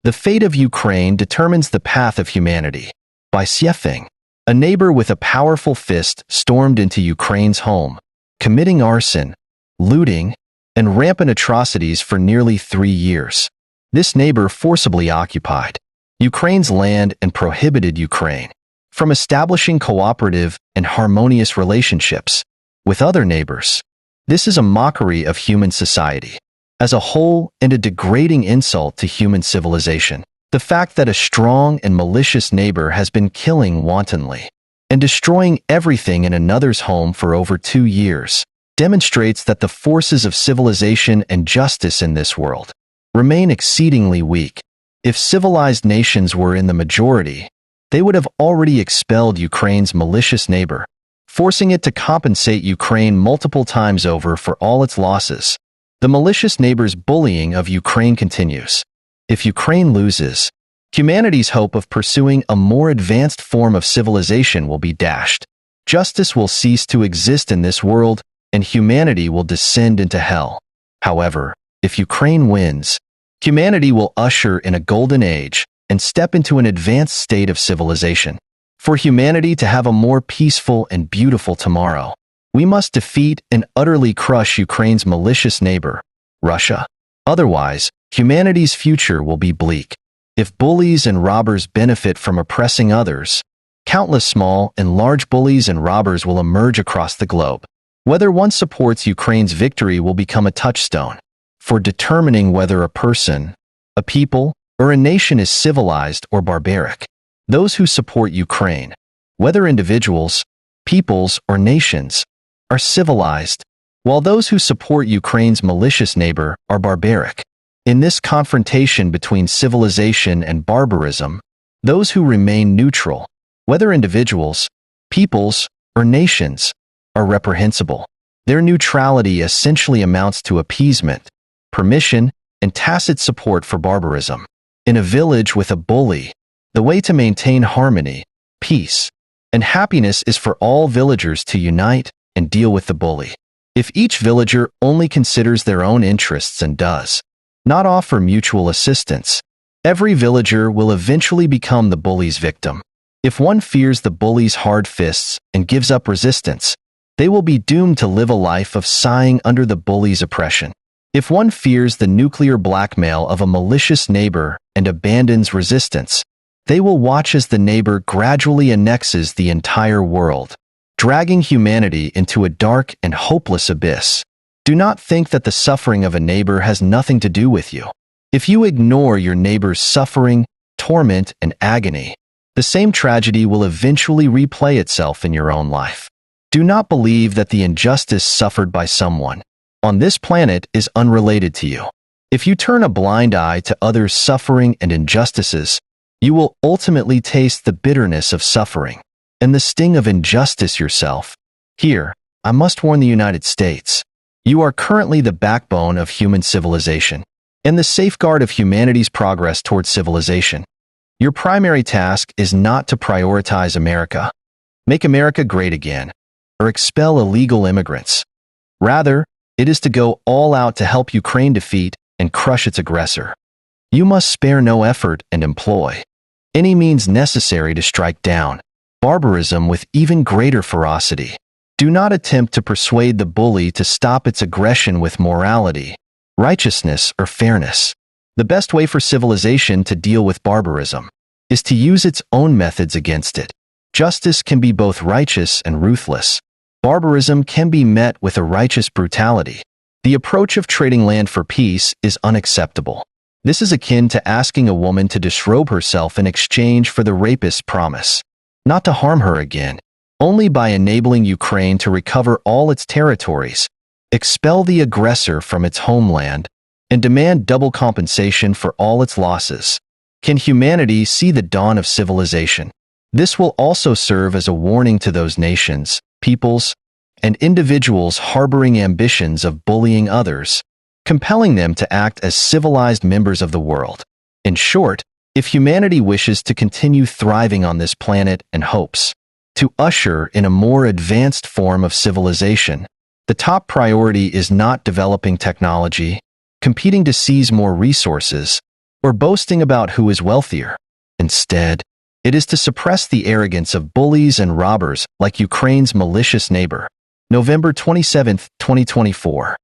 The fate of Ukraine determines the path of humanity. By Xuefeng. A neighbor with a powerful fist stormed into Ukraine's home, committing arson, looting, and rampant atrocities for nearly 3 years. This neighbor forcibly occupied Ukraine's land and prohibited Ukraine from establishing cooperative and harmonious relationships with other neighbors. This is a mockery of human society as a whole and a degrading insult to human civilization. The fact that a strong and malicious neighbor has been killing wantonly and destroying everything in another's home for over 2 years demonstrates that the forces of civilization and justice in this world remain exceedingly weak. If civilized nations were in the majority, they would have already expelled Ukraine's malicious neighbor, forcing it to compensate Ukraine multiple times over for all its losses. The malicious neighbor's bullying of Ukraine continues. If Ukraine loses, humanity's hope of pursuing a more advanced form of civilization will be dashed. Justice will cease to exist in this world, and humanity will descend into hell. However, if Ukraine wins, humanity will usher in a golden age and step into an advanced state of civilization. For humanity to have a more peaceful and beautiful tomorrow, we must defeat and utterly crush Ukraine's malicious neighbor, Russia. Otherwise, humanity's future will be bleak. If bullies and robbers benefit from oppressing others, countless small and large bullies and robbers will emerge across the globe. Whether one supports Ukraine's victory will become a touchstone for determining whether a person, a people, or a nation is civilized or barbaric. Those who support Ukraine, whether individuals, peoples, or nations, are civilized, while those who support Ukraine's malicious neighbor are barbaric. In this confrontation between civilization and barbarism, those who remain neutral, whether individuals, peoples, or nations, are reprehensible. Their neutrality essentially amounts to appeasement, permission, and tacit support for barbarism. In a village with a bully, the way to maintain harmony, peace, and happiness is for all villagers to unite and deal with the bully. If each villager only considers their own interests and does not offer mutual assistance, every villager will eventually become the bully's victim. If one fears the bully's hard fists and gives up resistance, they will be doomed to live a life of sighing under the bully's oppression. If one fears the nuclear blackmail of a malicious neighbor and abandons resistance, they will watch as the neighbor gradually annexes the entire world, dragging humanity into a dark and hopeless abyss. Do not think that the suffering of a neighbor has nothing to do with you. If you ignore your neighbor's suffering, torment, and agony, the same tragedy will eventually replay itself in your own life. Do not believe that the injustice suffered by someone on this planet is unrelated to you. If you turn a blind eye to others' suffering and injustices, you will ultimately taste the bitterness of suffering and the sting of injustice yourself. Here, I must warn the United States. You are currently the backbone of human civilization and the safeguard of humanity's progress towards civilization. Your primary task is not to prioritize America, make America great again, or expel illegal immigrants. Rather, it is to go all out to help Ukraine defeat and crush its aggressor. You must spare no effort and employ any means necessary to strike down barbarism with even greater ferocity. Do not attempt to persuade the bully to stop its aggression with morality, righteousness, or fairness. The best way for civilization to deal with barbarism is to use its own methods against it. Justice can be both righteous and ruthless. Barbarism can be met with a righteous brutality. The approach of trading land for peace is unacceptable. This is akin to asking a woman to disrobe herself in exchange for the rapist's promise not to harm her again. Only by enabling Ukraine to recover all its territories, expel the aggressor from its homeland, and demand double compensation for all its losses, can humanity see the dawn of civilization. This will also serve as a warning to those nations, peoples, and individuals harboring ambitions of bullying others, compelling them to act as civilized members of the world. In short, if humanity wishes to continue thriving on this planet and hopes to usher in a more advanced form of civilization, the top priority is not developing technology, competing to seize more resources, or boasting about who is wealthier. Instead, it is to suppress the arrogance of bullies and robbers like Ukraine's malicious neighbor. November 27, 2024.